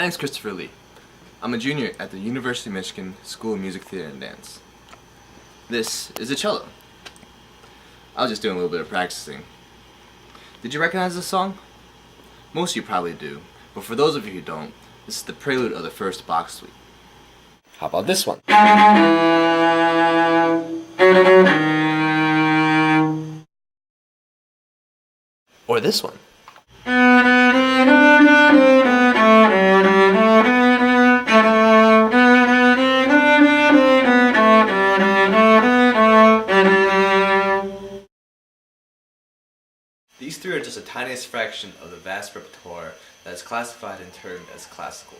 My name's Christopher Lee. I'm a junior at the University of Michigan School of Music, Theater, and Dance. This is a cello. I was just doing a little bit of practicing. Did you recognize this song? Most of you probably do, but for those of you who don't, this is the prelude of the first Bach suite. How about this one? Or this one. These three are just the tiniest fraction of the vast repertoire that is classified and termed as classical.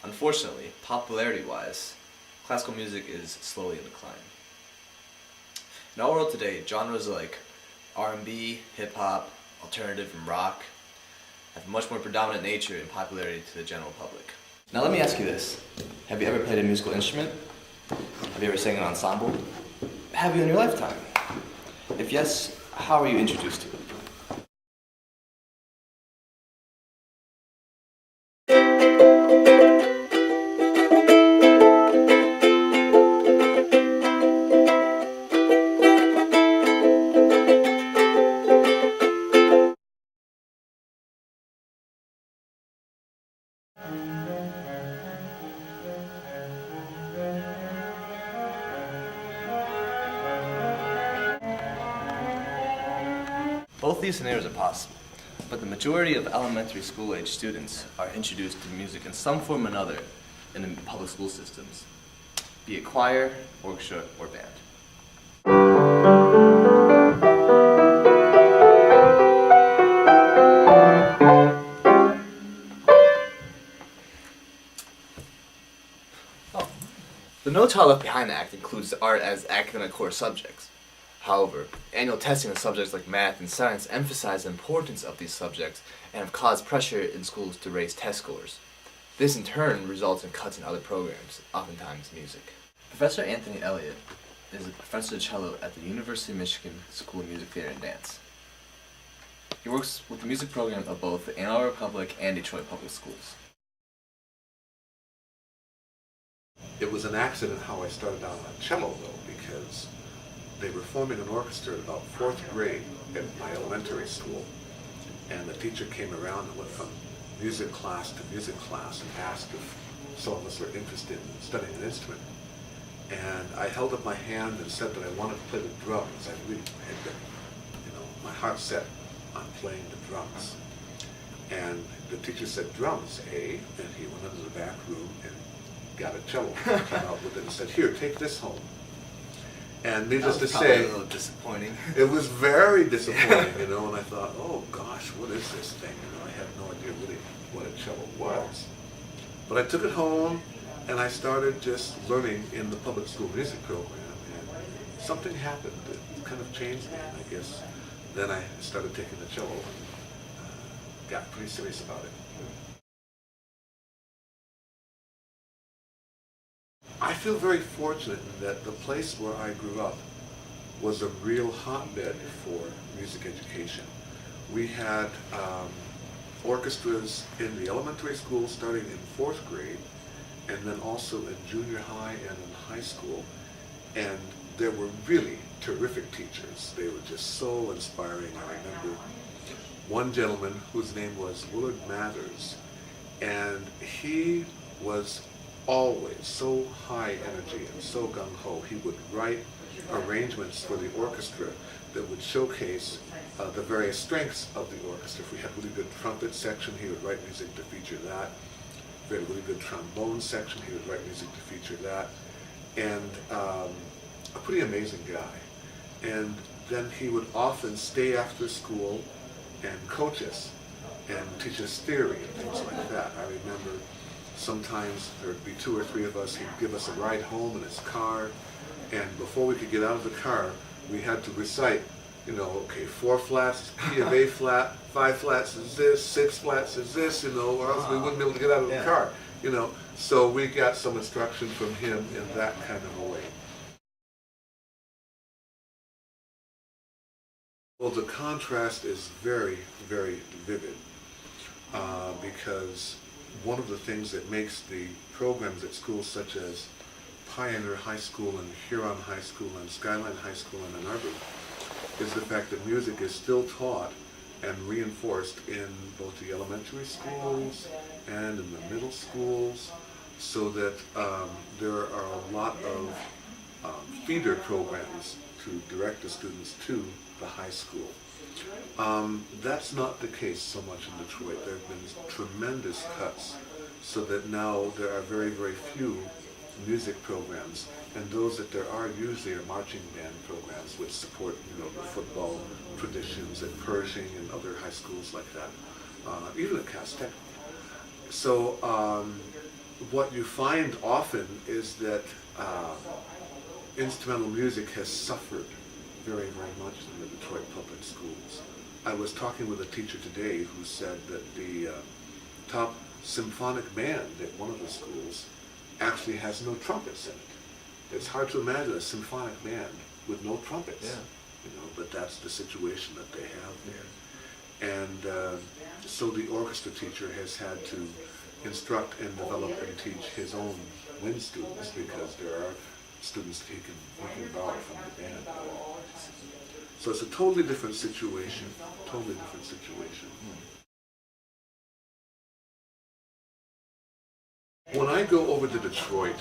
Unfortunately, popularity-wise, classical music is slowly in decline. In our world today, genres like R&B, hip-hop, alternative, and rock have a much more predominant nature and popularity to the general public. Now let me ask you this. Have you ever played a musical instrument? Have you ever sang an ensemble? Have you in your lifetime? If yes, how were you introduced to it? Both these scenarios are possible, but the majority of elementary school age students are introduced to music in some form or another in the public school systems, be it choir, orchestra, or band. The No Child Left Behind Act includes art as academic core subjects. However, annual testing of subjects like math and science emphasize the importance of these subjects and have caused pressure in schools to raise test scores. This in turn results in cuts in other programs, oftentimes music. Professor Anthony Elliott is a professor of cello at the University of Michigan School of Music, Theater, and Dance. He works with the music program of both the Ann Arbor Public and Detroit Public Schools. It was an accident how I started out on cello, though, because they were forming an orchestra at about 4th grade at my elementary school, and the teacher came around and went from music class to music class and asked if some of us were interested in studying an instrument. And I held up my hand and said that I wanted to play the drums. I really had been, my heart set on playing the drums. And the teacher said, "Drums, eh?" And he went into the back room and got a cello, came out with it and said, "Here, take this home." And needless to say, a little disappointing. It was very disappointing, and I thought, oh gosh, what is this thing? I had no idea really what a cello was. But I took it home, and I started just learning in the public school music program, and something happened that kind of changed me, and I guess then I started taking the cello and got pretty serious about it. I feel very fortunate that the place where I grew up was a real hotbed for music education. We had orchestras in the elementary school starting in 4th grade, and then also in junior high and in high school. And there were really terrific teachers. They were just so inspiring. I remember one gentleman whose name was Willard Mathers, and he was always so high energy and so gung-ho. He would write arrangements for the orchestra that would showcase the various strengths of the orchestra. If we had a really good trumpet section, he would write music to feature that. If we had a really good trombone section, he would write music to feature that. And a pretty amazing guy. And then he would often stay after school and coach us and teach us theory and things like that. I remember sometimes there would be 2 or 3 of us. He'd give us a ride home in his car, and before we could get out of the car, we had to recite, okay, 4 flats is key of A flat, 5 flats is this, 6 flats is this, or else we wouldn't be able to get out of the car, So we got some instruction from him in that kind of a way. Well, the contrast is very, very vivid because one of the things that makes the programs at schools such as Pioneer High School and Huron High School and Skyline High School and Ann Arbor is the fact that music is still taught and reinforced in both the elementary schools and in the middle schools, so that there are a lot of feeder programs to direct the students to the high school. That's not the case so much in Detroit. There have been tremendous cuts, so that now there are very, very few music programs, and those that there are usually are marching band programs which support, the football traditions at Pershing and other high schools like that, even at Cass Tech. So what you find often is that instrumental music has suffered very, very much in the Detroit public schools. I was talking with a teacher today who said that the top symphonic band at one of the schools actually has no trumpets in it. It's hard to imagine a symphonic band with no trumpets, but that's the situation that they have there. And so the orchestra teacher has had to instruct and develop and teach his own wind students, because there are students that he can borrow from the band. So it's a totally different situation, When I go over to Detroit,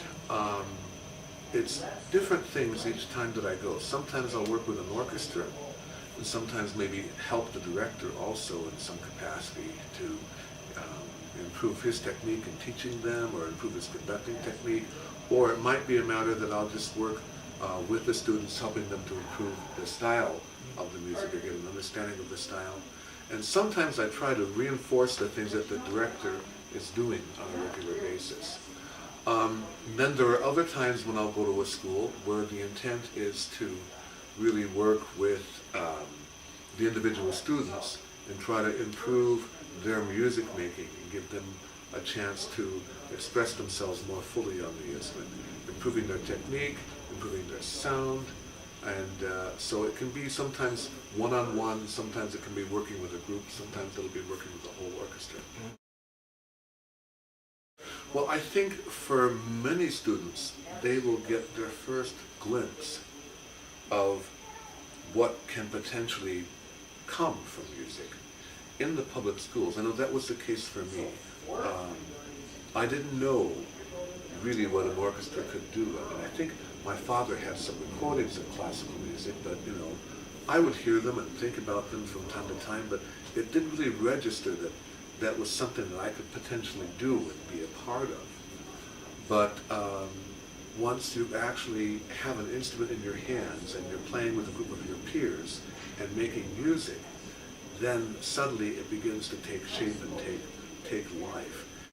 it's different things each time that I go. Sometimes I'll work with an orchestra, and sometimes maybe help the director also in some capacity to improve his technique in teaching them, or improve his conducting technique. Or it might be a matter that I'll just work with the students, helping them to improve the style of the music, or get an understanding of the style. And sometimes I try to reinforce the things that the director is doing on a regular basis. Then there are other times when I'll go to a school where the intent is to really work with the individual students and try to improve their music making and give them a chance to express themselves more fully on the instrument, improving their technique, improving their sound. And so it can be sometimes one-on-one, sometimes it can be working with a group, sometimes it'll be working with the whole orchestra. Well, I think for many students, they will get their first glimpse of what can potentially come from music in the public schools. I know that was the case for me. I didn't know really what an orchestra could do. I mean, I think my father had some recordings of classical music, but I would hear them and think about them from time to time, but it didn't really register that that was something that I could potentially do and be a part of. But once you actually have an instrument in your hands and you're playing with a group of your peers and making music, then suddenly it begins to take shape and take life.